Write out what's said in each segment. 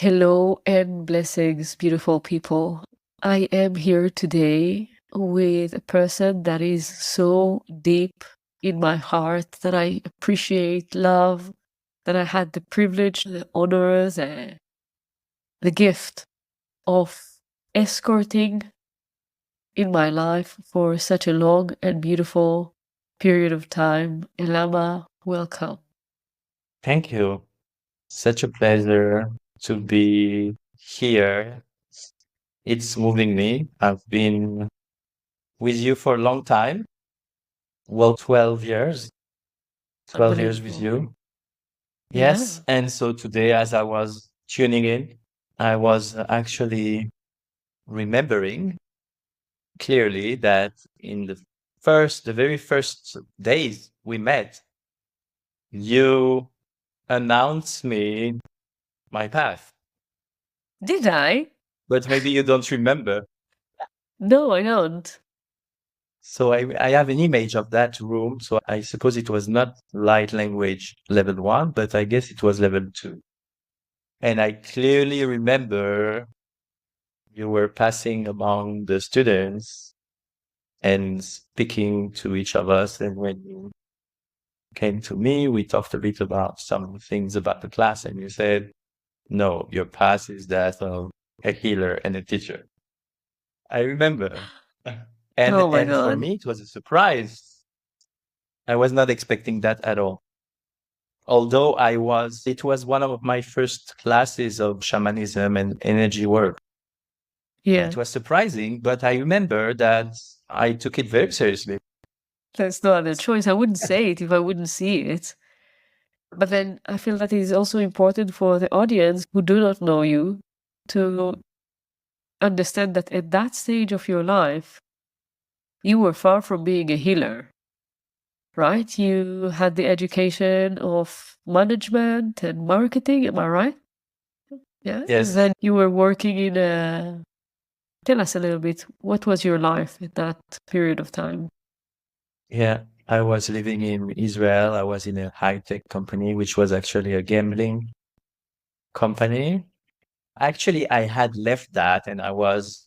Hello and blessings, beautiful people. I am here today with a person that is so deep in my heart that I appreciate, love, that I had the privilege, the honor, the gift of escorting in my life for such a long and beautiful period of time. Elama, welcome. Thank you. Such a pleasure to be here. It's moving me. I've been with you for a long time. Well, 12 years. 12 years with Unbelievable. you. Yeah, Yes. And so today, as I was tuning in, I was actually remembering clearly that in the very first days we met, you announced me my path, did I? but maybe you don't remember. No, I don't. So I have an image of that room. So I suppose it was not light language level one, but I guess it was level two. And I clearly remember you were passing among the students and speaking to each of us. And when you came to me, we talked a bit about some things about the class. And you said, no, your path is that of a healer and a teacher. I remember. Oh my And for God. me, it was a surprise. I was not expecting that at all. Although it was one of my first classes of shamanism and energy work. Yeah, It was surprising, but I remember that I took it very seriously. there's no other choice. I wouldn't say it if I wouldn't see it. But then I feel that it is also important for the audience who do not know you to understand that at that stage of your life, you were far from being a healer, right? You had the education of management and marketing, am I right? Yeah. Yes. Then you were working in a. Tell us a little bit, what was your life at that period of time? Yeah. I was living in Israel. I was in a high-tech company, which was actually a gambling company. Actually, I had left that and I was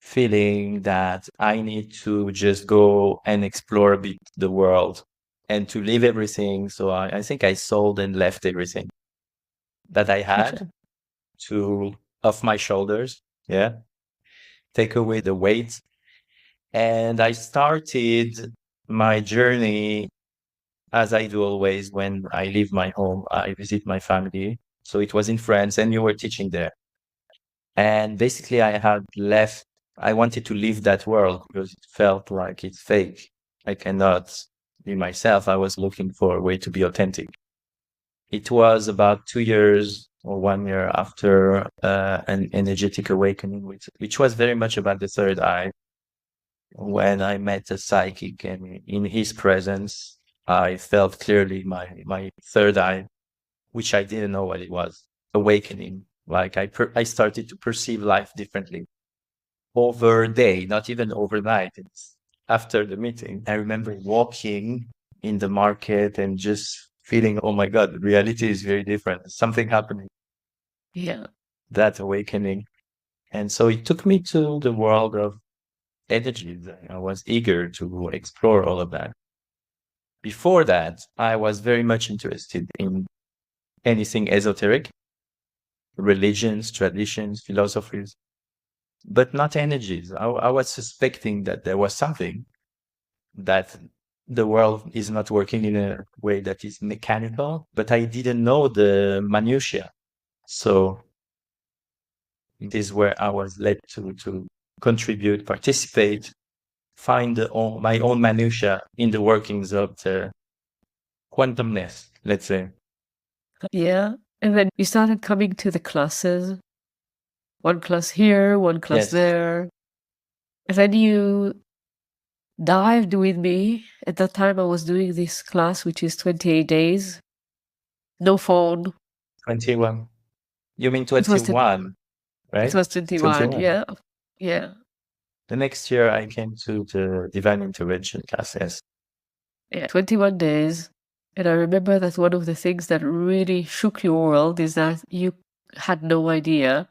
feeling that I need to just go and explore a bit the world and to leave everything. So I think I sold and left everything that I had Gotcha. to off my shoulders. Yeah. Take away the weight. And I started my journey as I do always when I leave my home, I visit my family. So it was in France and you were teaching there. And basically I had left, I wanted to leave that world because it felt like it's fake. I cannot be myself. I was looking for a way to be authentic. It was about 2 years or 1 year after an energetic awakening, which was very much about the third eye. When I met a psychic and in his presence, I felt clearly my third eye, which I didn't know what it was, awakening. Like I started to perceive life differently over a day, not even overnight. It's after the meeting. I remember walking in the market and just feeling, oh my God, reality is very different. Something happening, Yeah. that awakening. And so it took me to the world of energy. I was eager to explore all of that. Before that, I was very much interested in anything esoteric, religions, traditions, philosophies, but not energies. I was suspecting that there was something that the world is not working in a way that is mechanical, but I didn't know the minutiae. So this is where I was led to contribute, participate, find my own minutiae in the workings of the quantumness, let's say. Yeah. And then you started coming to the classes, one class here, one class Yes. there. And then you dived with me. At that time, I was doing this class, which is 28 days, no phone. 21. You mean It was, 21, it right? was 21. 21. Yeah. Yeah. The next year I came to the divine intervention classes. Yeah. 21 days. And I remember that one of the things that really shook your world is that you had no idea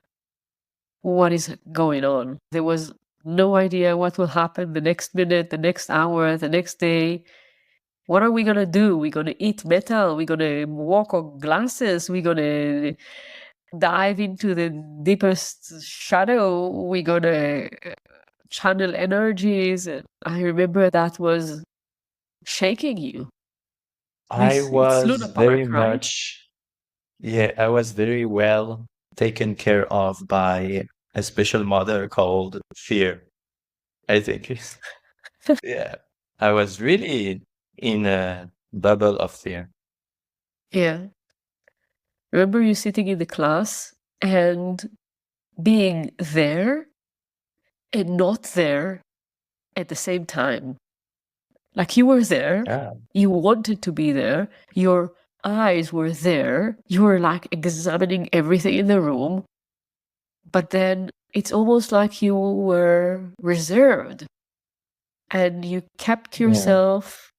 what is going on. There was no idea what will happen the next minute, the next hour, the next day. What are we gonna do? We're gonna eat metal. We're gonna walk on glasses. We're gonna dive into the deepest shadow. We're gonna channel energies. And I remember that was shaking you. I This, it's Luna was very Park, right? much, yeah, I was very well taken care of by a special mother called Fear, I think. Yeah. I was really in a bubble of fear. Yeah. Remember you sitting in the class and being there and not there at the same time. Like you were there, Yeah. you wanted to be there, your eyes were there, you were like examining everything in the room, but then it's almost like you were reserved and you kept Yeah. yourself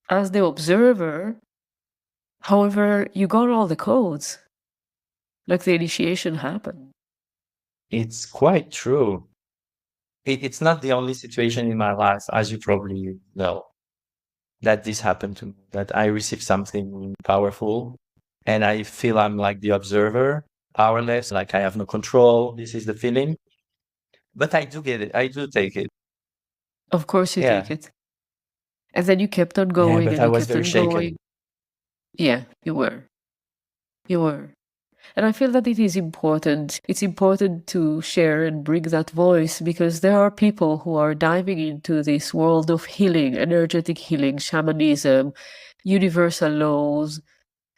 as the observer. However, you got all the codes, like the initiation happened. It's quite true. It's not the only situation in my life, as you probably know, that this happened to me, that I received something powerful and I feel I'm like the observer, powerless, like I have no control. This is the feeling. But I do get it. I do take it. Of course, you take Yeah. it. And then you kept on Yeah. going But and I you was kept very on going. shaken. Yeah, you were. You were. And I feel that it is important. It's important to share and bring that voice because there are people who are diving into this world of healing, energetic healing, shamanism, universal laws,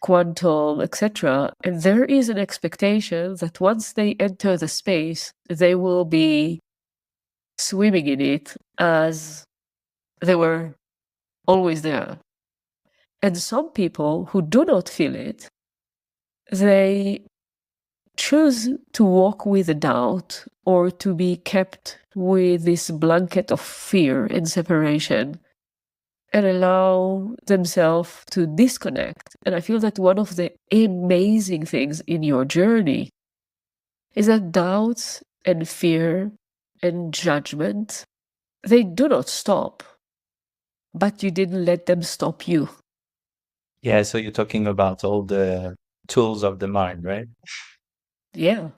quantum, etc. And there is an expectation that once they enter the space, they will be swimming in it as they were always there. And some people who do not feel it, they choose to walk with a doubt or to be kept with this blanket of fear and separation and allow themselves to disconnect. And I feel that one of the amazing things in your journey is that doubts and fear and judgment, they do not stop, but you didn't let them stop you. Yeah. So you're talking about all the tools of the mind, right? Yeah.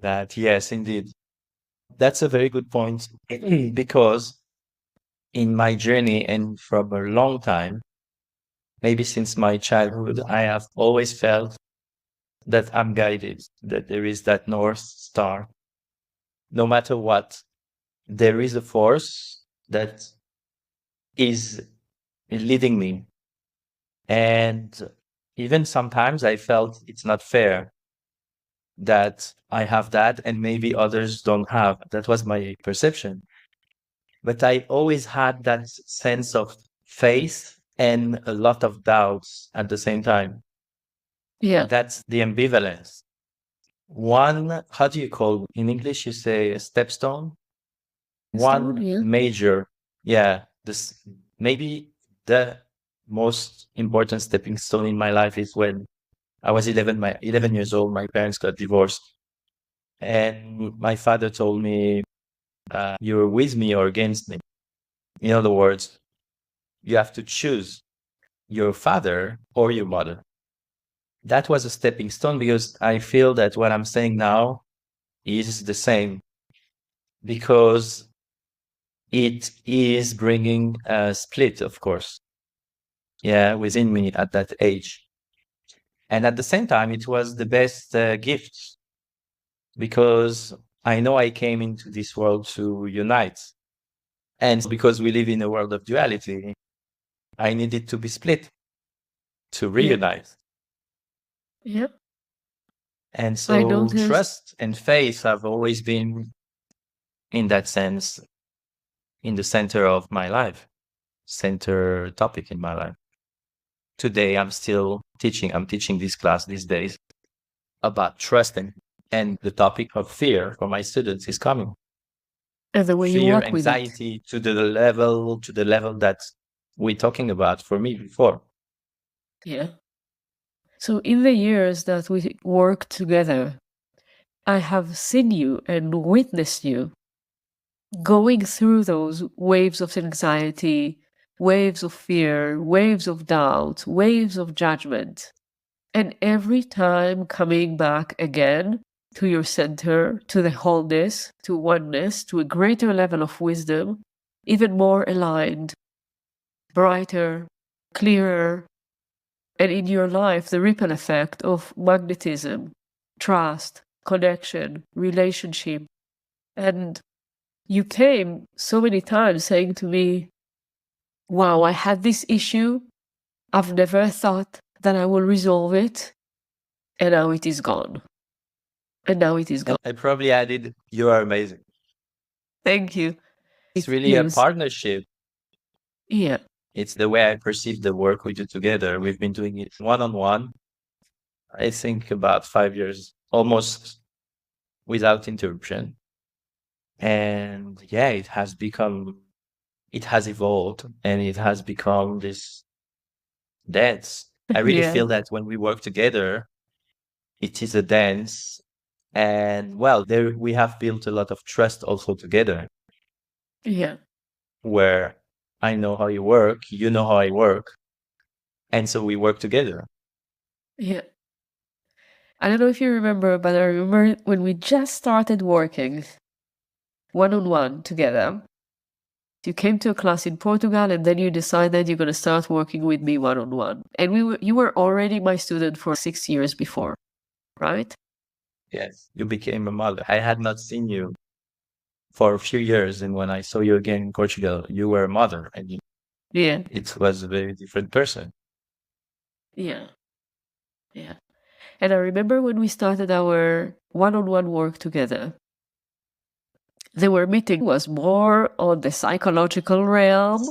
That, yes, indeed. That's a very good point because in my journey and from a long time, maybe since my childhood, I have always felt that I'm guided, that there is that North Star. No matter what, there is a force that is leading me. And even sometimes I felt it's not fair that I have that and maybe others don't have. That was my perception. But I always had that sense of faith and a lot of doubts at the same time. Yeah. That's the ambivalence. One, how do you call in English? You say a stepstone. Stone, One yeah. major, yeah, this maybe the most important stepping stone in my life is when I was 11 years old. My parents got divorced, and my father told me, "You're with me or against me." In other words, you have to choose your father or your mother. That was a stepping stone because I feel that what I'm saying now is the same because it is bringing a split, of course, yeah, within me at that age. And at the same time, it was the best gift because I know I came into this world to unite. And because we live in a world of duality, I needed to be split to Yeah. reunite. Yeah. And I so noticed. trust and faith have always been, in that sense, in the center of my life, center topic in my life. Today, I'm teaching this class these days about trust and the topic of fear for my students is coming. And the way you Fear, walk with it. anxiety to the level that we're talking about for me before. Yeah. So in the years that we worked together, I have seen you and witnessed you going through those waves of anxiety, waves of fear, waves of doubt, waves of judgment. And every time coming back again to your center, to the wholeness, to oneness, to a greater level of wisdom, even more aligned, brighter, clearer, and in your life, the ripple effect of magnetism, trust, connection, relationship. And you came so many times saying to me, wow, I had this issue. I've never thought that I will resolve it. And now it is gone. And now it is gone. I probably added, you are amazing. Thank you. It's really a partnership. Yeah. It's the way I perceive the work we do together. We've been doing it one-on-one, I think about 5 years, almost without interruption. And yeah, it has evolved, and it has become this dance. I really Yeah. feel that when we work together, it is a dance. And well, there we have built a lot of trust also together, Yeah. where I know how you work, you know how I work. And so we work together. Yeah. I don't know if you remember, but I remember when we just started working one-on-one together. You came to a class in Portugal, and then you decided you're going to start working with me one-on-one. And you were already my student for 6 years before, right? Yes, you became a mother. I had not seen you for a few years, and when I saw you again in Portugal, you were a mother, and Yeah. it was a very different person. Yeah. Yeah. And I remember when we started our one-on-one work together, the meeting was more on the psychological realm.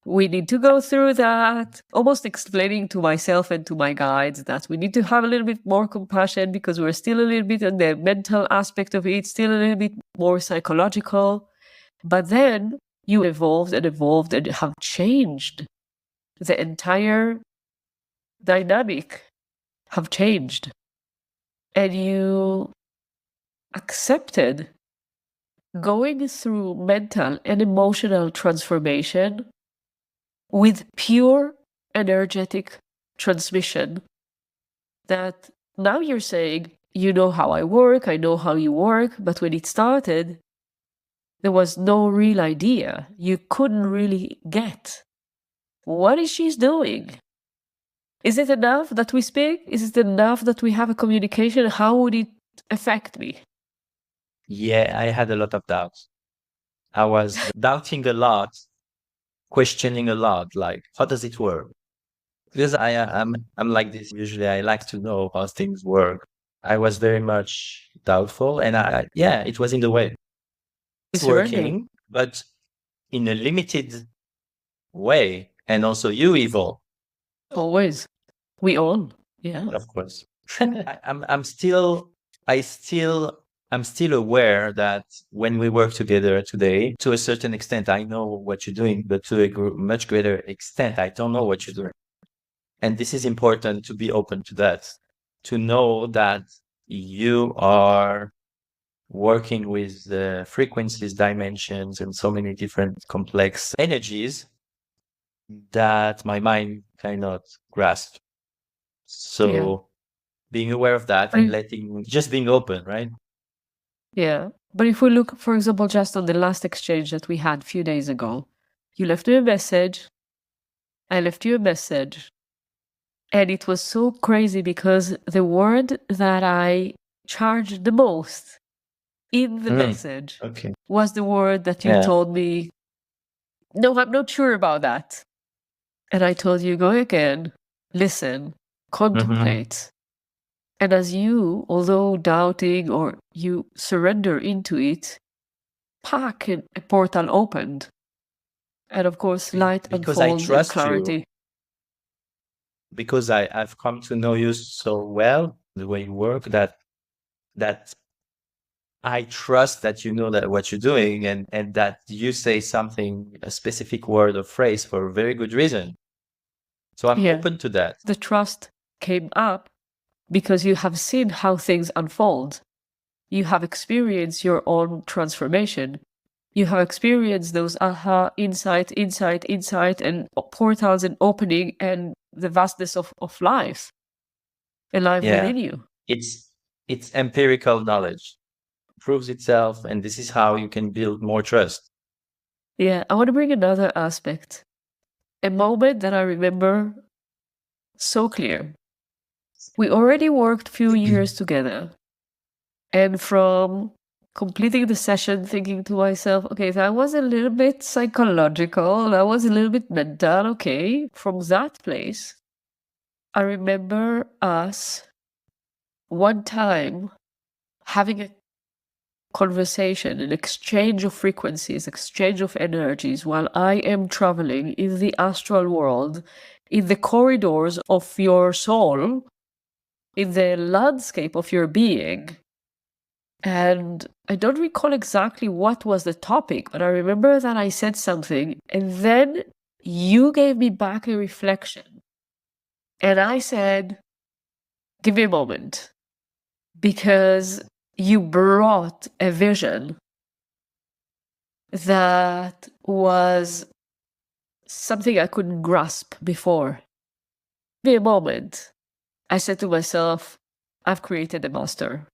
We need to go through that, almost explaining to myself and to my guides that we need to have a little bit more compassion because we're still a little bit on the mental aspect of it, still a little bit more psychological. But then you evolved and evolved and have changed. The entire dynamic have changed. And you accepted going through mental and emotional transformation with pure energetic transmission. That now you're saying, you know how I work, I know how you work, but when it started, there was no real idea. You couldn't really get what is she doing? Is it enough that we speak? Is it enough that we have a communication? How would it affect me? Yeah, I had a lot of doubts. I was doubting a lot, questioning a lot, like, how does it work? Because I'm like this. Usually I like to know how things work. I was very much doubtful, and yeah, it was in the way. It's Surrender. working, but in a limited way. And also you evolve. Always. We all. Yeah. Of course. I'm still aware that when we work together today, to a certain extent, I know what you're doing, but to a much greater extent, I don't know what you're doing. And this is important to be open to that, to know that you are working with the frequencies, dimensions, and so many different complex energies that my mind cannot grasp. So being aware of that and just being open, right? Yeah. But if we look, for example, just on the last exchange that we had a few days ago, you left me a message. I left you a message. And it was so crazy because the word that I charged the most in the message was the word that you told me, no, I'm not sure about that. And I told you, go again, listen, contemplate. And as you, although doubting or you surrender into it, a portal opened. And of course, light unfolds and clarity. You. Because I've come to know you so well, the way you work, that I trust that you know that what you're doing, and that you say something, a specific word or phrase for a very good reason. So I'm open to that. The trust came up because you have seen how things unfold. You have experienced your own transformation. You have experienced those aha, insight, and portals and opening and the vastness of life and life Yeah. within you. It's empirical knowledge. Proves itself, and this is how you can build more trust. Yeah, I want to bring another aspect. A moment that I remember so clear. We already worked few years together. And from completing the session, thinking to myself, okay, that was a little bit psychological, that was a little bit mental, okay. From that place, I remember us one time having a conversation, an exchange of frequencies, exchange of energies while I am traveling in the astral world, in the corridors of your soul, in the landscape of your being. And I don't recall exactly what was the topic, but I remember that I said something, and then you gave me back a reflection. And I said, give me a moment, because you brought a vision that was something I couldn't grasp before. Give me a moment. I said to myself, I've created a master.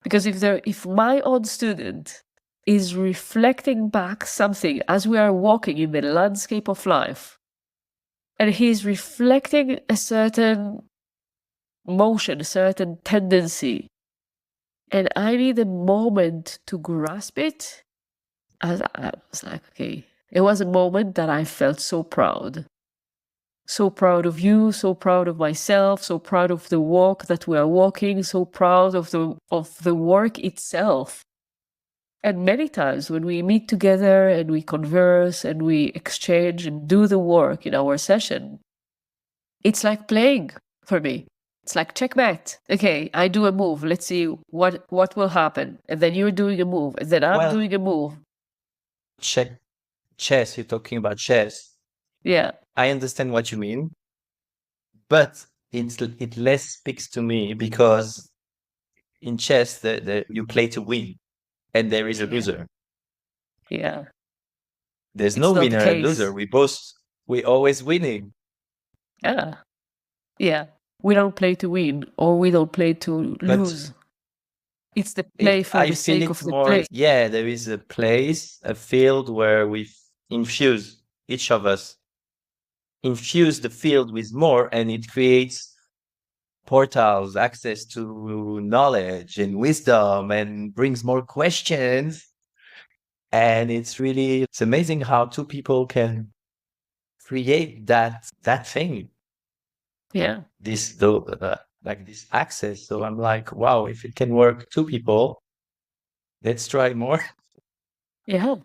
Because if my own student is reflecting back something as we are walking in the landscape of life, and he's reflecting a certain motion, a certain tendency, and I need a moment to grasp it, I was like, okay. It was a moment that I felt so proud. So proud of you, so proud of myself, so proud of the walk that we are walking, so proud of the work itself. And many times when we meet together and we converse and we exchange and do the work in our session, it's like playing for me. It's like checkmate. Okay, I do a move. Let's see what will happen. And then you're doing a move. And then I'm doing a move. Chess, you're talking about chess. Yeah. I understand what you mean, but it less speaks to me because in chess, you play to win, and there is a loser. Yeah. There's It's no not the winner and case. loser. We always winning. Yeah. Yeah. We don't play to win or we don't play to But lose. It's the play for I the feel sake it of the more. play. Yeah, there is a place, a field where we infuse each of us, infuse the field with more, and it creates portals, access to knowledge and wisdom, and brings more questions. And it's amazing how two people can create that thing. Yeah. Like this access. So I'm like, wow, if it can work two people, let's try more. Yeah.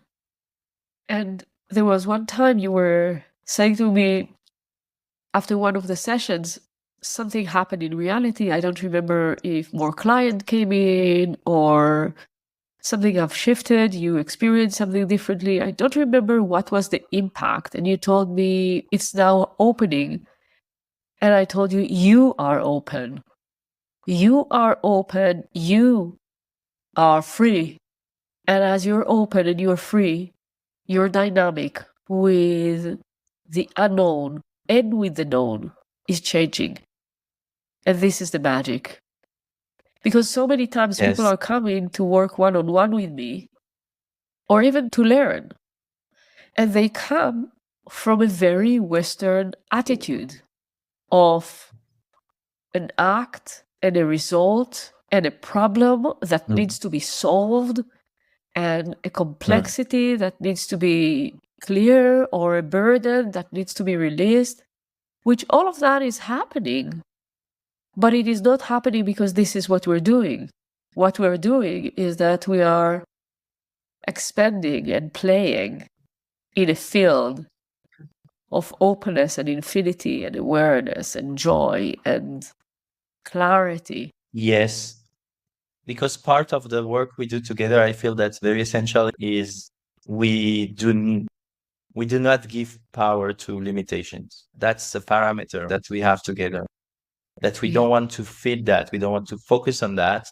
And there was one time you were saying to me after one of the sessions, something happened in reality. I don't remember if more client came in or something have shifted, you experienced something differently. I don't remember what was the impact. And you told me it's now opening. And I told you, you are open. You are open. You are free. And as you're open and you're free, you're dynamic with the unknown and with the known is changing. And this is the magic. Because so many times people Yes. are coming to work one-on-one with me or even to learn. And they come from a very Western attitude of an act and a result and a problem that needs to be solved and a complexity that needs to be clear or a burden that needs to be released, which all of that is happening. But it is not happening because this is what we're doing. What we're doing is that we are expanding and playing in a field of openness and infinity and awareness and joy and clarity. Yes. Because part of the work we do together, I feel that's very essential, is we do not give power to limitations. That's a parameter that we have together. that we Yeah. don't want to feed that. We don't want to focus on that.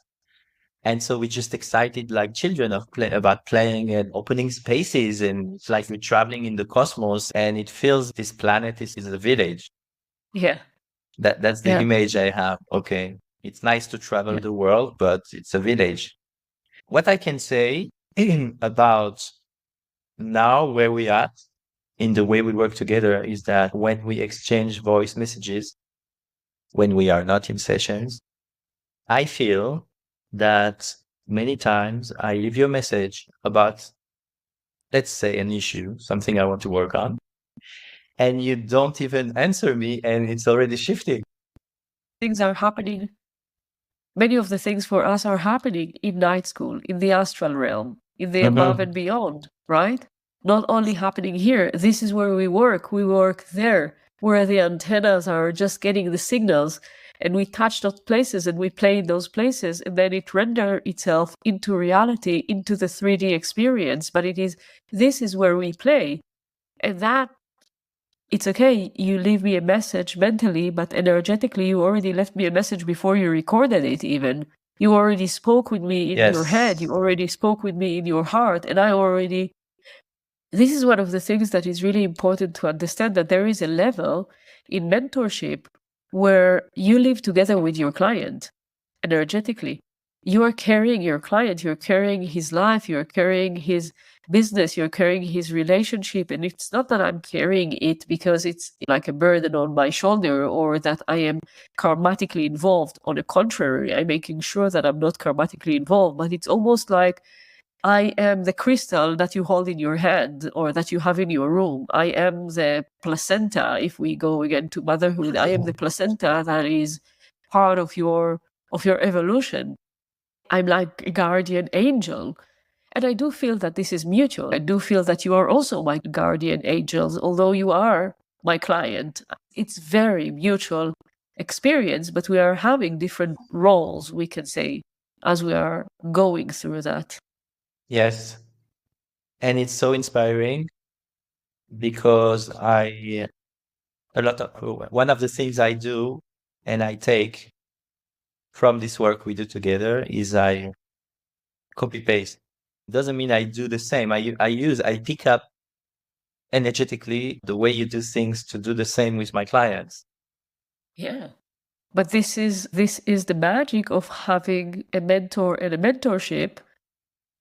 And so we're just excited like children about playing and opening spaces. And it's like we're traveling in the cosmos and it feels this planet is a village. Yeah. That's the Yeah. image I have. Okay. It's nice to travel Yeah. the world, but it's a village. What I can say about now where we are in the way we work together is that when we exchange voice messages, when we are not in sessions, I feel that many times I leave you a message about, let's say, an issue, something I want to work on, and you don't even answer me and it's already shifting. Things are happening. Many of the things for us are happening in night school, in the astral realm, in the above Mhm. and beyond, right? Not only happening here. This is where we work there, where the antennas are just getting the signals, and we touch those places and we play in those places, and then it renders itself into reality, into the 3D experience. But this is where we play. And that, it's okay, you leave me a message mentally, but energetically, you already left me a message before you recorded it, even. You already spoke with me in your head, you Yes. already spoke with me in your heart, and I already. This is one of the things that is really important to understand, that there is a level in mentorship where you live together with your client energetically. You are carrying your client, you're carrying his life, you're carrying his business, you're carrying his relationship. And it's not that I'm carrying it because it's like a burden on my shoulder or that I am karmatically involved. On the contrary, I'm making sure that I'm not karmatically involved, but it's almost like I am the crystal that you hold in your hand or that you have in your room. I am the placenta, if we go again to motherhood. I am the placenta that is part of your evolution. I'm like a guardian angel. And I do feel that this is mutual. I do feel that you are also my guardian angels, although you are my client. It's very mutual experience, but we are having different roles, we can say, as we are going through that. Yes. And it's so inspiring because one of the things I do and I take from this work we do together is I copy paste. Doesn't mean I do the same. I pick up energetically the way you do things to do the same with my clients. Yeah. But this is the magic of having a mentor and a mentorship,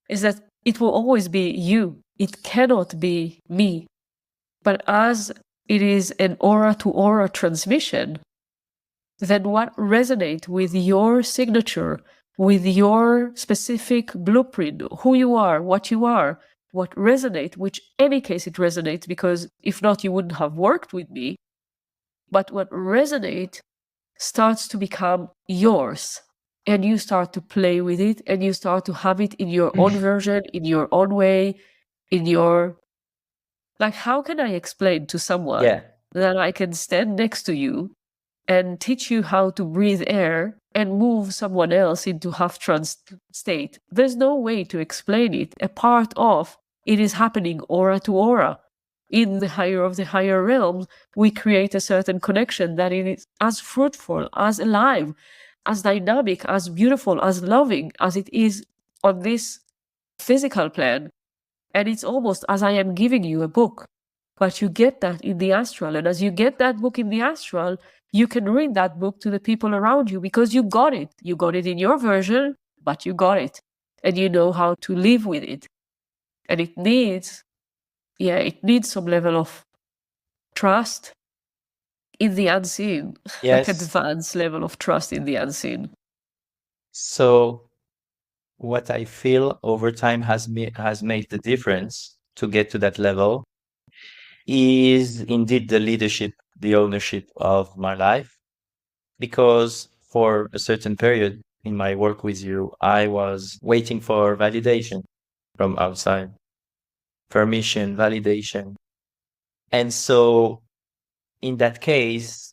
is that it will always be you. It cannot be me. But as it is an aura to aura transmission, then what resonate with your signature, with your specific blueprint, who you are, what resonate, which any case it resonates, because if not, you wouldn't have worked with me. But what resonate starts to become yours, and you start to play with it, and you start to have it in your own version, in your own way, in your, like, how can I explain to someone Yeah. that I can stand next to you and teach you how to breathe air and move someone else into half trance state? There's no way to explain it. A part of it is happening aura to aura. In the higher of the higher realms, we create a certain connection that is as fruitful, as alive, as dynamic, as beautiful, as loving as it is on this physical plan. And it's almost as I am giving you a book, but you get that in the astral. And as you get that book in the astral, you can read that book to the people around you because you got it. You got it in your version, but you got it. And you know how to live with it. And it needs some level of trust in the unseen, like Yes. advanced level of trust in the unseen. So what I feel over time has made the difference to get to that level is indeed the leadership, the ownership of my life. Because for a certain period in my work with you, I was waiting for validation from outside, permission, validation. And so in that case,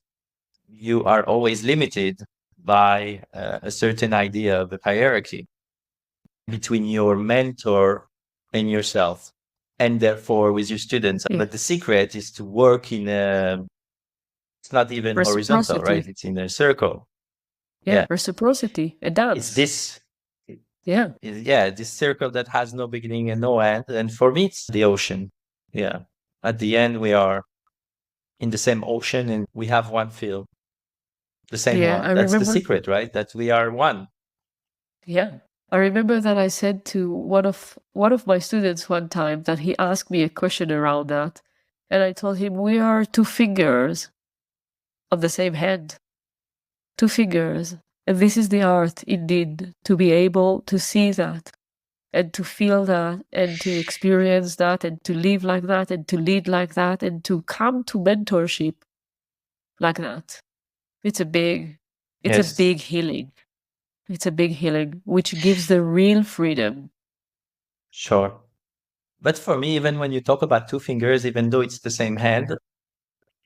you are always limited by a certain idea of a hierarchy between your mentor and yourself, and therefore with your students. Yeah. But the secret is to work in It's not even horizontal, right? Reciprocity. It's in a circle. Yeah, reciprocity, a It's dance. this, Yeah. this circle that has no beginning and no end. And for me, it's the ocean. Yeah. At the end, we are in the same ocean and we have one feel, the same Yeah, one. I That's the remember. secret, right? That we are one. Yeah. I remember that I said to one of my students one time that he asked me a question around that, and I told him we are two fingers of the same hand. Two fingers. And this is the art indeed, to be able to see that and to feel that and to experience that and to live like that and to lead like that and to come to mentorship like that. It's a big Yes. healing. It's a big healing, which gives the real freedom. Sure. But for me, even when you talk about two fingers, even though it's the same hand,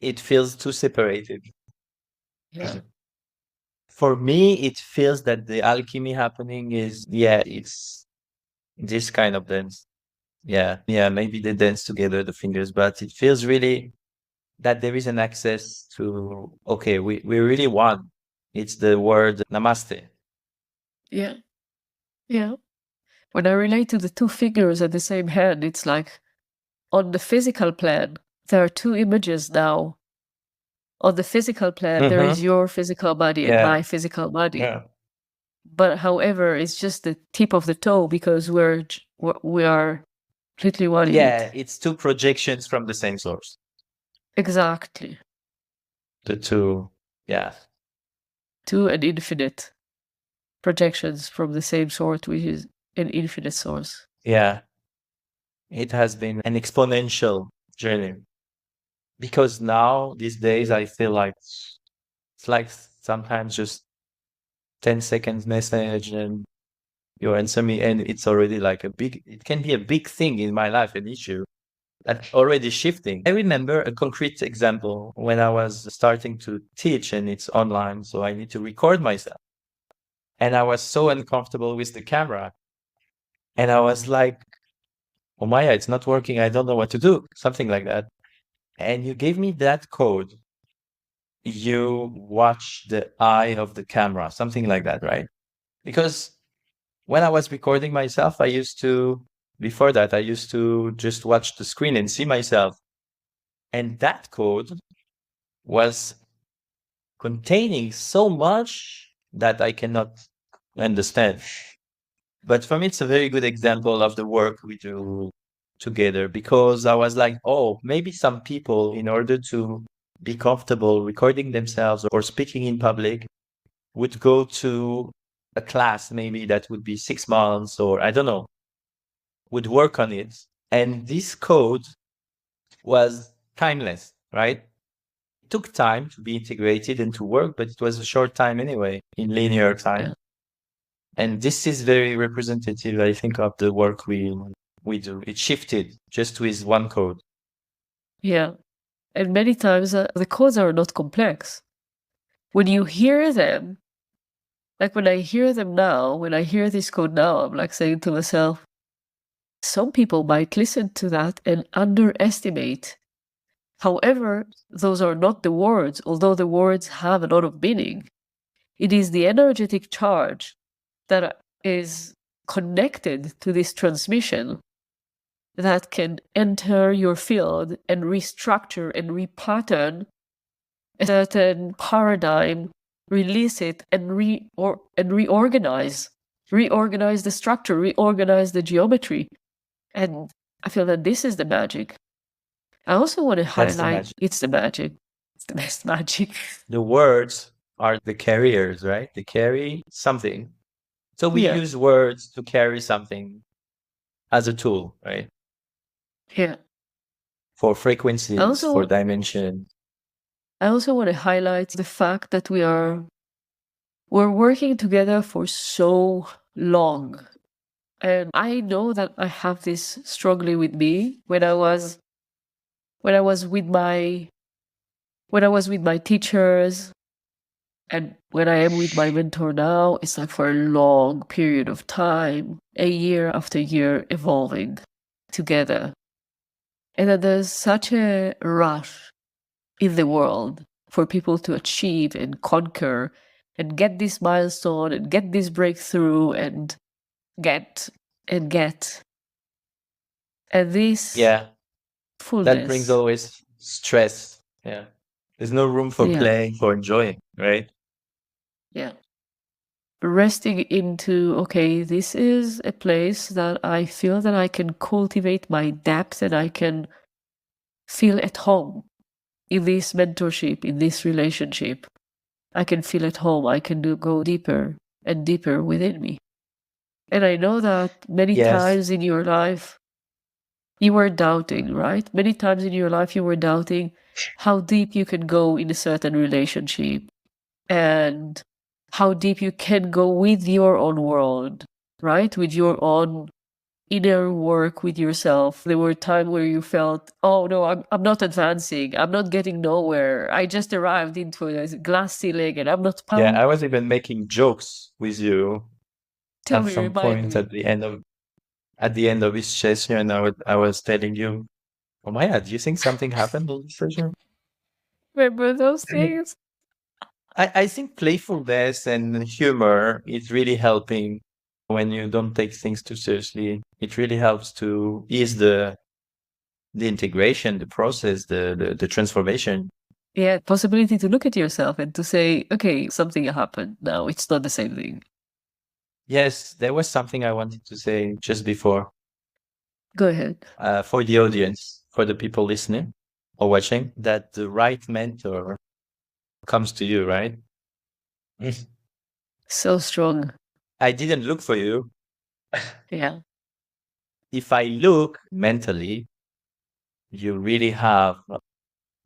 it feels too separated. Yeah. For me, it feels that the alchemy happening is, it's this kind of dance. Yeah, maybe they dance together, the fingers, but it feels really that there is an access to, okay, we really won. It's the word namaste. Yeah. Yeah. When I relate to the two fingers at the same hand, it's like on the physical plan, there are two images now. On the physical plan, there is Mm-hmm. your physical body and Yeah. my physical body. Yeah. But however, it's just the tip of the toe because we are completely one in Yeah, it. it's two projections from the same source. Exactly. The two, yeah. Two and infinite projections from the same source, which is an infinite source. Yeah. It has been an exponential journey because now these days I feel like it's like sometimes just 10 seconds message and you answer me and it's already like it can be a big thing in my life, an issue that already shifting. I remember a concrete example when I was starting to teach and it's online, so I need to record myself. And I was so uncomfortable with the camera. And I was like, oh Maya, it's not working. I don't know what to do. Something like that. And you gave me that code. You watch the eye of the camera, something like that, right? Because when I was recording myself, before that, I used to just watch the screen and see myself. And that code was containing so much that I cannot understand. But for me, it's a very good example of the work we do together because I was like, oh, maybe some people, in order to be comfortable recording themselves or speaking in public, would go to a class, maybe that would be 6 months or I don't know, would work on it. And this code was timeless, right? It took time to be integrated and to work, but it was a short time anyway, in linear time. Yeah. And this is very representative, I think, of the work we do. It shifted just with one code. Yeah. And many times the codes are not complex. When you hear them, like when I hear them now, when I hear this code now, I'm like saying to myself, some people might listen to that and underestimate. However, those are not the words, although the words have a lot of meaning. It is the energetic charge that is connected to this transmission that can enter your field and restructure and repattern a certain paradigm, release it, and reorganize the structure, reorganize the geometry. And I feel that this is the magic. I also want to That's the highlight magic. it's the magic. It's the best magic. The words are the carriers, right? They carry something. So we Yeah. use words to carry something as a tool, right? Yeah. For I frequencies, for also dimension. I also want to highlight the fact that we're working together for so long. And I know that I have this strongly with me when I was with my teachers and when I am with my mentor now, it's like for a long period of time, a year after year evolving together. And that there's such a rush in the world for people to achieve and conquer and get this milestone and get this breakthrough and get and get. And this Yeah. That brings fullness. always stress. Yeah. There's no room for Yeah. playing, for enjoying, right? Yeah. Resting into, okay, this is a place that I feel that I can cultivate my depth and I can feel at home in this mentorship, in this relationship. I can feel at home. I can go deeper and deeper within me. And I know that many Yes. times in your life, you were doubting, right? Many times in your life, you were doubting how deep you can go in a certain relationship and how deep you can go with your own world, right? With your own inner work with yourself. There were times where you felt, oh no, I'm not advancing. I'm not getting nowhere. I just arrived into a glass ceiling and I'm not Yeah. power. I was even making jokes with you Tell at me, some remind point me. at the end of each session. I was telling you, oh my God, do you think something happened in this session? Remember those things? I think playfulness and humor is really helping when you don't take things too seriously. It really helps to ease the integration, the process, the transformation. Yeah, possibility to look at yourself and to say, okay, something happened. Now it's not the same thing. Yes, there was something I wanted to say just before, Go ahead. for the audience, for the people listening or watching, that the right mentor comes to you, right? Mm. So strong. I didn't look for you. Yeah. If I look mentally, you really have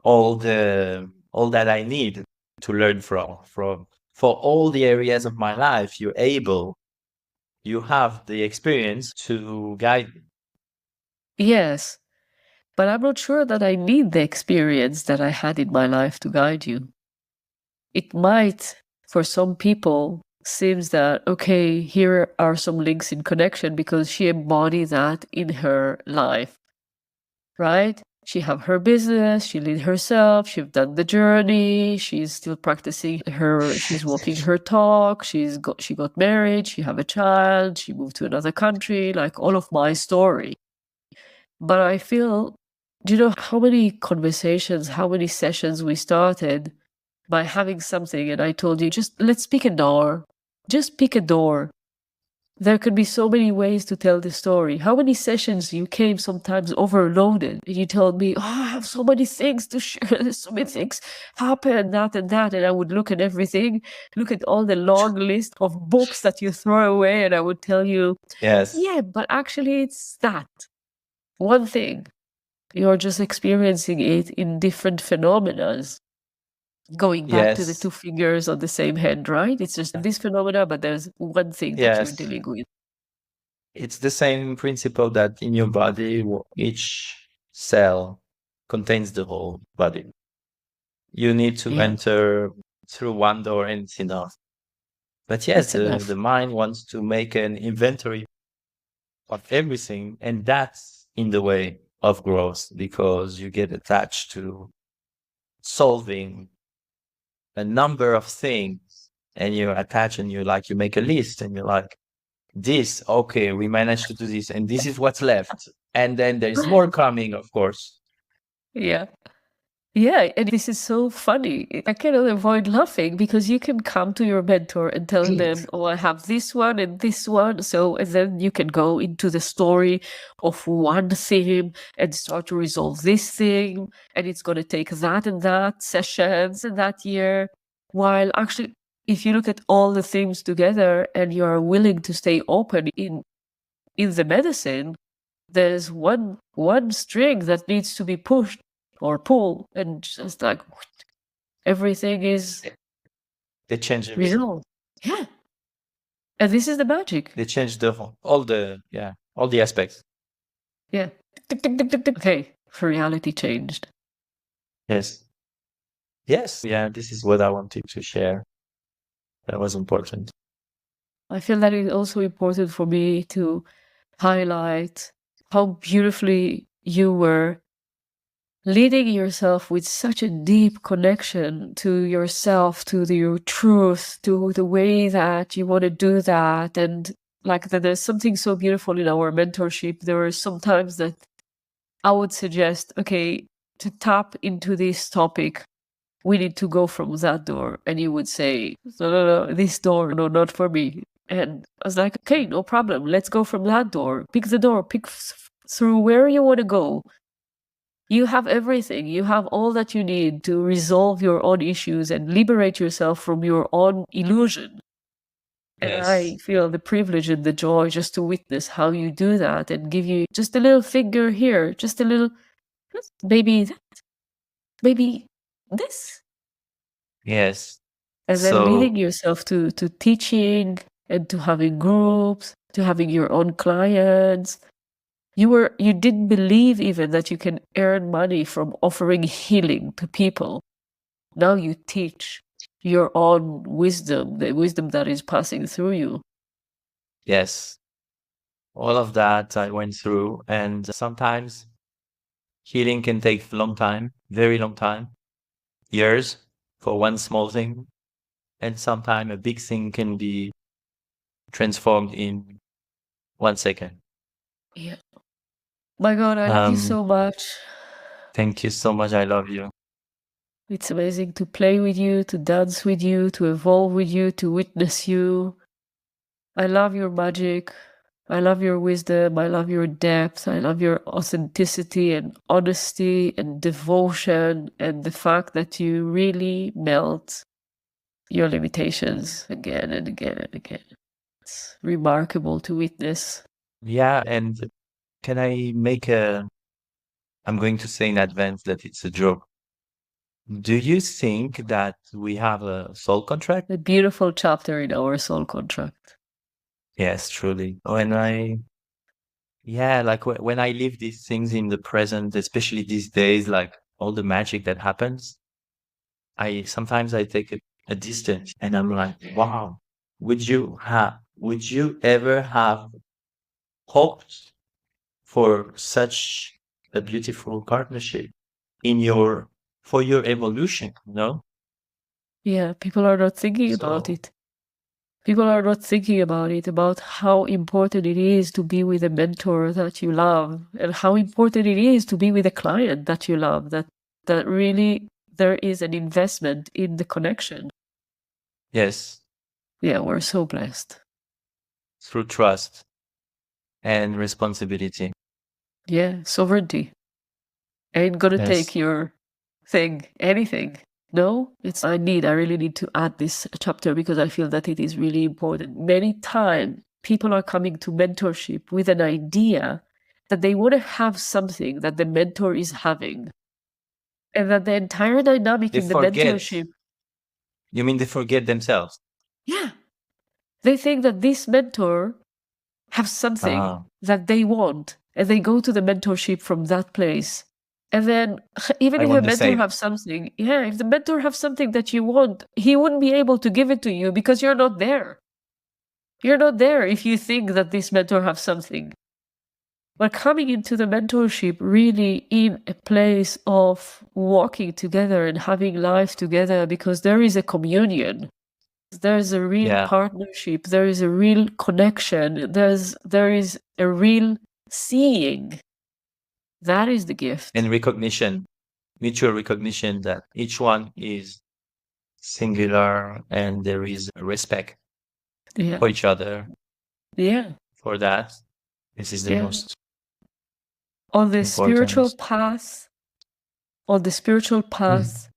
all that I need to learn from for all the areas of my life. You have the experience to guide me. Yes. But I'm not sure that I need the experience that I had in my life to guide you. It might, for some people, seems that, okay, here are some links in connection because she embodied that in her life, right? She have her business, she lead herself, she's done the journey, she's still practicing she's walking her talk, she got married, she have a child, she moved to another country, like all of my story. But I feel, do you know how many conversations, how many sessions we started by having something and I told you, just let's pick a door. Just pick a door. There could be so many ways to tell the story. How many sessions you came sometimes overloaded and you told me, oh, I have so many things to share. There's so many things happen, that and that. And I would look at everything, look at all the long list of books that you throw away. And I would tell you, Yes, yeah, but actually it's that one thing. You're just experiencing it in different phenomena. Going back to the two yes, fingers on the same hand, right? It's just this phenomena, but there's one thing that you're yes. dealing with. It's the same principle that in your body, each cell contains the whole body. You need to Yeah, enter through one door and it's enough. But yes, it's the enough. mind wants to make an inventory of everything, and that's in the way of growth because you get attached to solving a number of things and you attach and you make a list and you're like, this, okay, we managed to do this, and this is what's left. And then there's more coming, of course. Yeah. Yeah, and this is so funny. I cannot avoid laughing because you can come to your mentor and tell them, oh, I have this one and this one. So, and then you can go into the story of one theme and start to resolve this thing. And it's going to take that and that sessions and that year. While actually, if you look at all the themes together and you are willing to stay open in the medicine, there's one string that needs to be pushed or pulled, and just like everything is They change everything. resolved. Yeah, and this is the magic. They change all the aspects. Yeah. Tick, tick, tick, tick, tick. Okay, reality changed. Yes. Yes. Yeah. This is what I wanted to share. That was important. I feel that it's also important for me to highlight how beautifully you were leading yourself with such a deep connection to yourself, to your truth, to the way that you want to do that. And like that, there's something so beautiful in our mentorship. There are some times that I would suggest, okay, to tap into this topic, we need to go from that door. And you would say, no, this door, no, not for me. And I was like, okay, no problem. Let's go from that door. Pick the door, pick through where you want to go. You have everything. You have all that you need to resolve your own issues and liberate yourself from your own illusion. And I Yes. feel the privilege and the joy just to witness how you do that and give you just a little finger here, just a little, maybe that, maybe this. Yes. And then leading So, yourself to teaching and to having groups, to having your own clients. You didn't believe even that you can earn money from offering healing to people. Now you teach your own wisdom, the wisdom that is passing through you. yes, all of that I went through. And sometimes healing can take a long time, very long time, years for one small thing. And sometimes a big thing can be transformed in 1 second. Yeah. My God, I love you Um, so much. Thank you so much. I love you. It's amazing to play with you, to dance with you, to evolve with you, to witness you. I love your magic. I love your wisdom. I love your depth. I love your authenticity and honesty and devotion and the fact that you really melt your limitations again and again and again. It's remarkable to witness. Yeah, and can I make a, I'm going to say in advance that it's a joke. Do you think that we have a soul contract? A beautiful chapter in our soul contract. Yes, truly. Yeah, like when I live these things in the present, especially these days, like all the magic that happens, sometimes I take a distance and I'm like, wow, would you ever have hoped for such a beautiful partnership in for your evolution, no? Yeah, people are not thinking about So, it. People are not thinking about it, about how important it is to be with a mentor that you love and how important it is to be with a client that you love, that really there is an investment in the connection. yes, Yeah, we're so blessed. through trust and responsibility. Yeah, sovereignty. Ain't gonna Yes. take your thing, anything. No, I really need to add this chapter because I feel that it is really important. Many times people are coming to mentorship with an idea that they want to have something that the mentor is having. And that the entire dynamic They in the forget. mentorship, You mean they forget themselves? yeah, they think that this mentor have something Ah, that they want and they go to the mentorship from that place. And then even I if a want the mentor same. have something, yeah, if the mentor have something that you want, he wouldn't be able to give it to you because you're not there. You're not there if you think that this mentor have something. But coming into the mentorship really in a place of walking together and having life together because there is a communion. There's a real Yeah. partnership, there is a real connection, there is a real seeing. That is the gift. And recognition, mutual recognition that each one is singular and there is respect Yeah. for each other. Yeah. For that, this is the Yeah. most On the spiritual important. path, on the spiritual Mhm. path,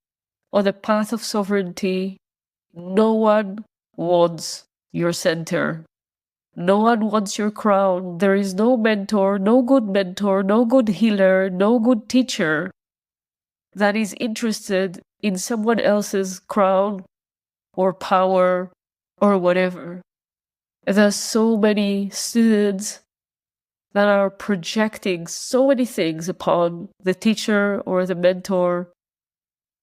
on the path of sovereignty, no one wants your center. No one wants your crown. There is no mentor, no good healer, no good teacher that is interested in someone else's crown or power or whatever. There's so many students that are projecting so many things upon the teacher or the mentor,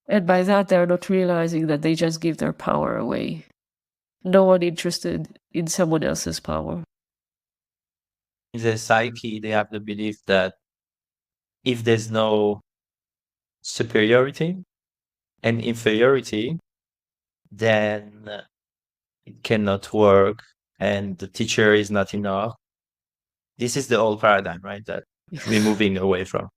and by that they're not realizing that they just give their power away. No one interested in someone else's power. In the psyche, they have the belief that if there's no superiority and inferiority, then it cannot work and the teacher is not enough. This is the old paradigm, right? That we're moving away from.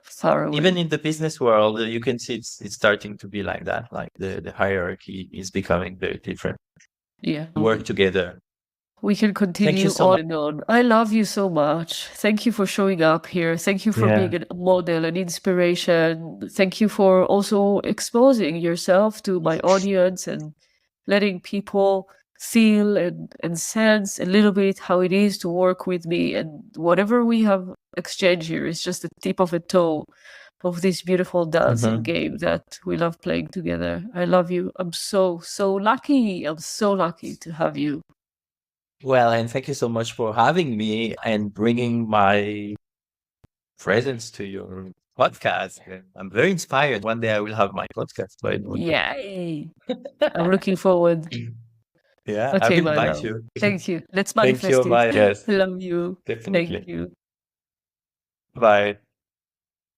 Far away. Even in the business world, you can see it's starting to be like that. Like the hierarchy is becoming very different. Yeah. Work together. We can continue so on much. and on. I love you so much. Thank you for showing up here. Thank you for Yeah. being a model, an inspiration. Thank you for also exposing yourself to my audience and letting people feel and sense a little bit how it is to work with me. And whatever we have exchanged here is just the tip of a toe of this beautiful dance and game that we love playing together. I love you. I'm so lucky. I'm so lucky to have you. Well, and thank you so much for having me and bringing my presence to your podcast. I'm very inspired. One day I will have my podcast, by the way. Yay! I'm looking forward. Yeah, I Okay, will my invite love. you. Thank you. Let's Thank you, manifest it. Maya. Yes, Love you. definitely. Thank you. Bye.